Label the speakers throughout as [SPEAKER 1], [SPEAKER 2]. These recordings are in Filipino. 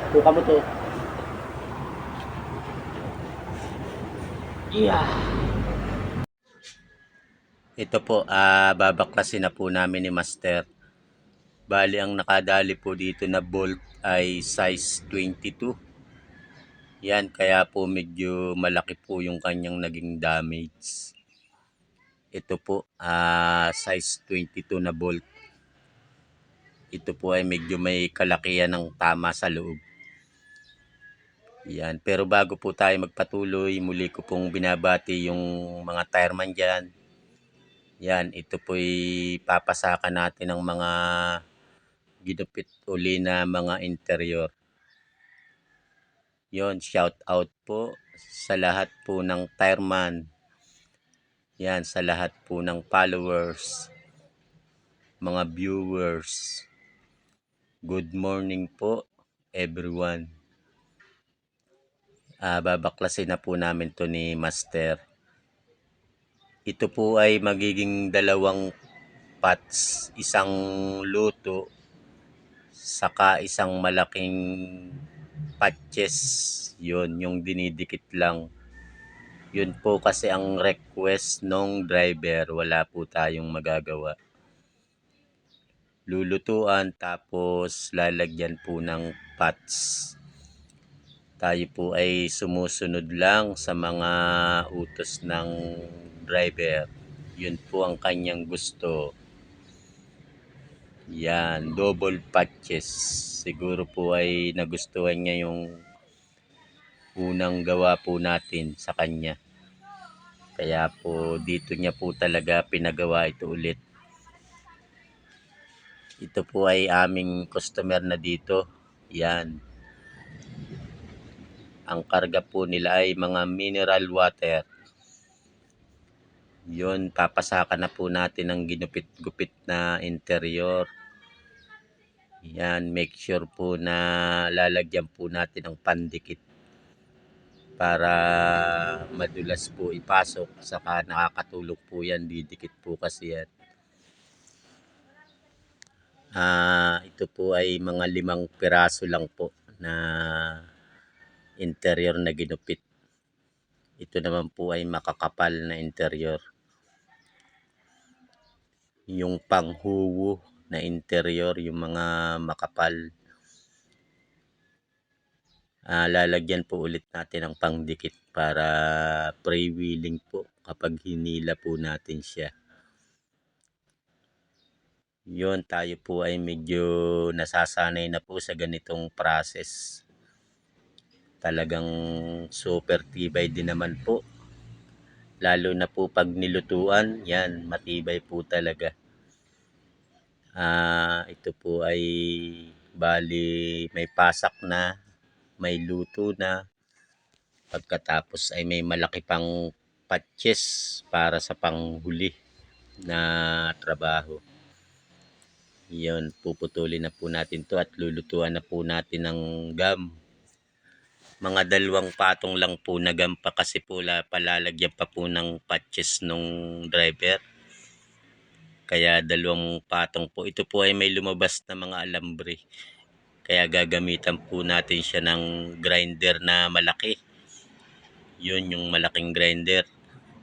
[SPEAKER 1] Buka mo to. Yeah. Ito po, babaklasin na po namin ni Master. Bali, ang nakadali po dito na bolt ay size 22. Yan, kaya po medyo malaki po yung kanyang naging damage. Ito po, size 22 na bolt. Ito po ay medyo may kalakihan ng tama sa loob. Yan, pero bago po tayo magpatuloy, muli ko pong binabati yung mga tireman dyan. Yan, ito po'y papasakan natin ng mga ginupit uli na mga interior. Yon, shout out po sa lahat po ng tireman. Yan, sa lahat po ng followers, mga viewers. Good morning po everyone. Babaklasin na po namin to ni Master. Ito po ay magiging dalawang pots, isang luto, saka isang malaking patches. Yun, yung dinidikit lang. Yun po kasi ang request nung driver, wala po tayong magagawa. Lulutuan tapos lalagyan po ng pots. Tayo po ay sumusunod lang sa mga utos ng driver. Yun po ang kanyang gusto. Yan, double patches. Siguro po ay nagustuhan niya yung unang gawa po natin sa kanya. Kaya po dito niya po talaga pinagawa ito ulit. Ito po ay aming customer na dito. Yan. Ang karga po nila ay mga mineral water. Yun, papasakan na po natin ng ginupit-gupit na interior. Yan, make sure po na lalagyan po natin ng pandikit para madulas po ipasok. Saka nakakatulog po yan, didikit po kasi yan. Ito po ay mga 5 piraso lang po na interior na ginupit. Ito naman po ay makakapal na interior. Yung panghuwo na interior, yung mga makapal, lalagyan po ulit natin ng pangdikit para pre-wheeling po kapag hinila po natin siya. Yun, tayo po ay medyo nasasanay na po sa ganitong process. Talagang super tibay din naman po. Lalo na po pag nilutuan, yan, matibay po talaga. Ito po ay bali may pasak na, may luto na. Pagkatapos ay may malaki pang patches para sa panghuli na trabaho. Yun, puputulin na po natin to at lulutuan na po natin ng gum. Mga 2 patong lang po na gum pa kasi po palalagyan pa po ng patches nung driver. Kaya 2 patong po. Ito po ay may lumabas na mga alambre. Kaya gagamitan po natin siya ng grinder na malaki. Yun, yung malaking grinder.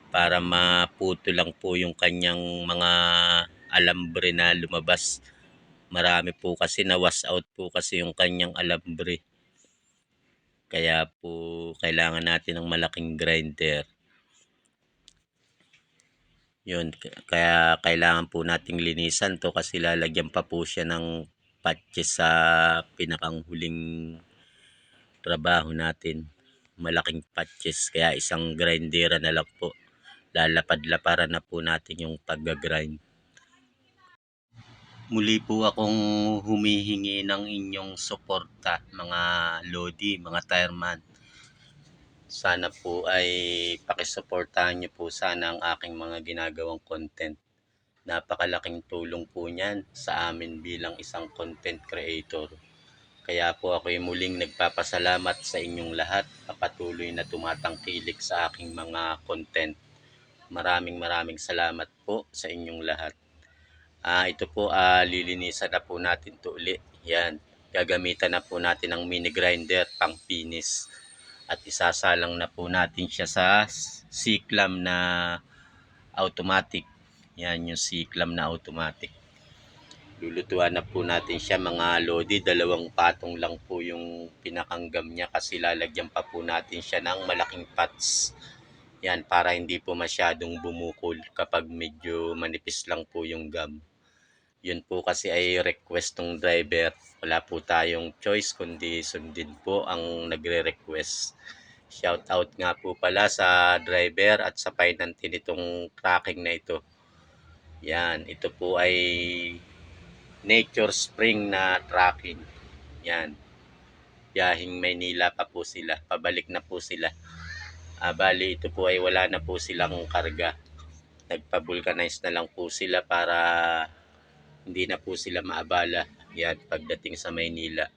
[SPEAKER 1] Para maputo lang po yung kanyang mga alambre na lumabas. Marami po kasi na wash out po kasi yung kanyang alambre. Kaya po kailangan natin ng malaking grinder. Yun, kaya kailangan po nating linisan to kasi lalagyan pa po siya ng patches sa pinakang huling trabaho natin. Malaking patches, kaya isang grindera na lang po. Lalapad-laparan na po natin yung pag-grind. Muli po akong humihingi ng inyong suporta, mga lodi, mga tireman. Sana po ay pakisuportahan nyo po sana ang aking mga ginagawang content. Napakalaking tulong po niyan sa amin bilang isang content creator. Kaya po ako'y muling nagpapasalamat sa inyong lahat na patuloy na tumatangkilik sa aking mga content. Maraming salamat po sa inyong lahat. Ito po, lilinisan na po natin to uli. Yan. gagamitan na po natin ng mini grinder pang finish. At isasalang na po natin siya sa siklam na automatic. Yan yung siklam na automatic. Lulutuan na po natin siya mga lodi. 2 patong lang po yung pinakanggam niya kasi lalagyan pa po natin siya ng malaking pots. Yan, para hindi po masyadong bumukol kapag medyo manipis lang po yung gum. Yun po kasi ay request ng driver. Wala po tayong choice kundi sundin po ang nagre-request. Shout out nga po pala sa driver at sa painantin nitong tracking na ito. Yan, ito po ay Nature Spring na tracking. Yan. Biyahing Maynila pa po sila. Pabalik na po sila. Bali, ito po ay wala na po silang karga. Nagpa-vulcanize na lang po sila para hindi na po sila maabala. Yan, pagdating sa Maynila.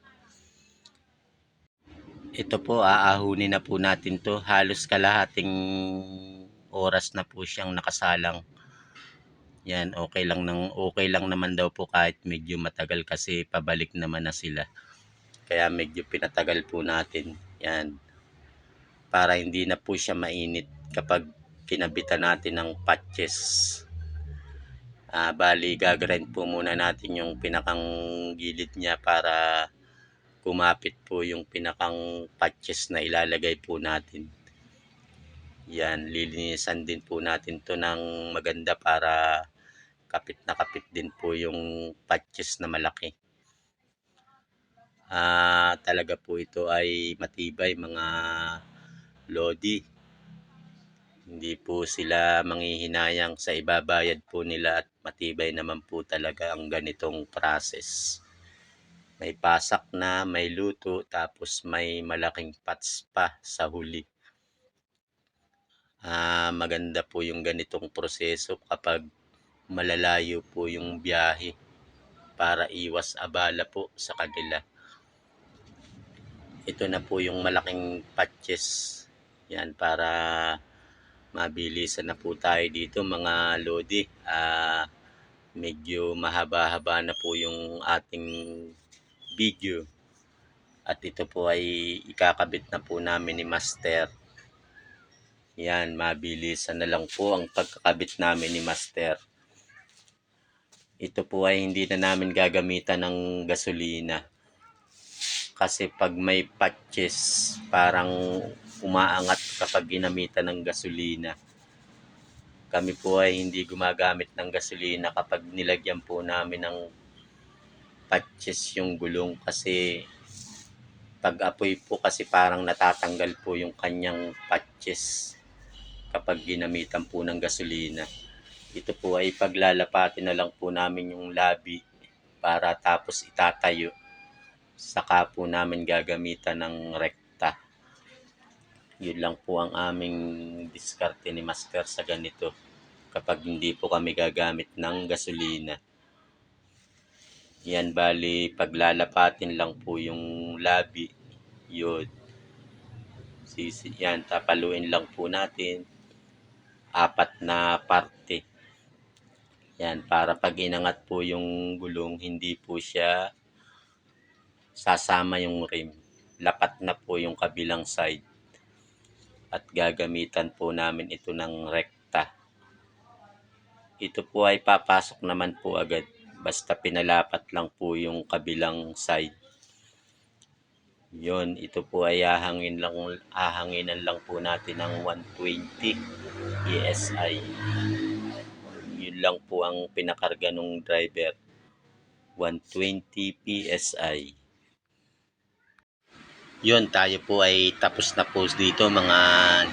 [SPEAKER 1] Ito po, aahunin na po natin to. Halos kalahating oras na po siyang nakasalang. Yan, okay lang naman daw po kahit medyo matagal kasi pabalik naman na sila. Kaya medyo pinatagal po natin. Yan. Para hindi na po siya mainit kapag kinabitan natin ng patches. Bali, gagrind po muna natin yung pinakang gilid niya para kumapit po yung pinakang patches na ilalagay po natin. Yan, lilinisan din po natin to ng maganda para kapit na kapit din po yung patches na malaki. Talaga po ito ay matibay mga lodi. Hindi po sila manghihinayang sa ibabayad po nila at matibay naman po talaga ang ganitong process. May pasak na, may luto, tapos may malaking pots pa sa huli. Maganda po yung ganitong proseso kapag malalayo po yung biyahe para iwas abala po sa kanila. Ito na po yung malaking patches. Yan, para mabilisan na po tayo dito mga lodi. Medyo mahaba-haba na po yung ating video. At ito po ay ikakabit na po namin ni Master. Yan, mabilisan na lang po ang pagkakabit namin ni Master. Ito po ay hindi na namin gagamitan ng gasolina. Kasi pag may patches, parang umaangat kapag ginamitan ng gasolina. Kami po ay hindi gumagamit ng gasolina kapag nilagyan po namin ng patches yung gulong kasi pag apoy po kasi parang natatanggal po yung kanyang patches kapag ginamitan po ng gasolina. Ito po ay paglalapatin na lang po namin yung labi para tapos itatayo. Saka po namin gagamitan ng rekta. Yun lang po ang aming diskarte ni Master sa ganito kapag hindi po kami gagamit ng gasolina. Yan, bali paglalapatin lang po yung labi. Yun. Yan, tapaluin lang po natin. 4 na parte. Yan, para pag inangat po yung gulong, hindi po siya sasama yung rim. Lapat na po yung kabilang side. At gagamitan po namin ito ng rekta. Ito po ay papasok naman po agad. Basta pinalapat lang po yung kabilang side. Yon, ito po ay hahanginan lang po natin ng 120 PSI. Yun lang po ang pinakarga ng driver. 120 PSI. Yun, tayo po ay tapos na po dito mga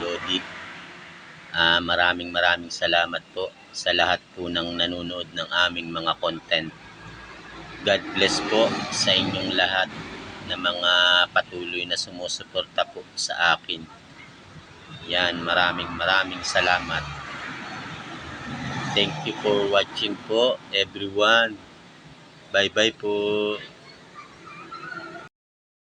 [SPEAKER 1] lodi. Maraming salamat po sa lahat po ng nanonood ng aming mga content. God bless po sa inyong lahat na mga patuloy na sumusuporta po sa akin. Yan, maraming salamat. Thank you for watching po everyone. Bye po.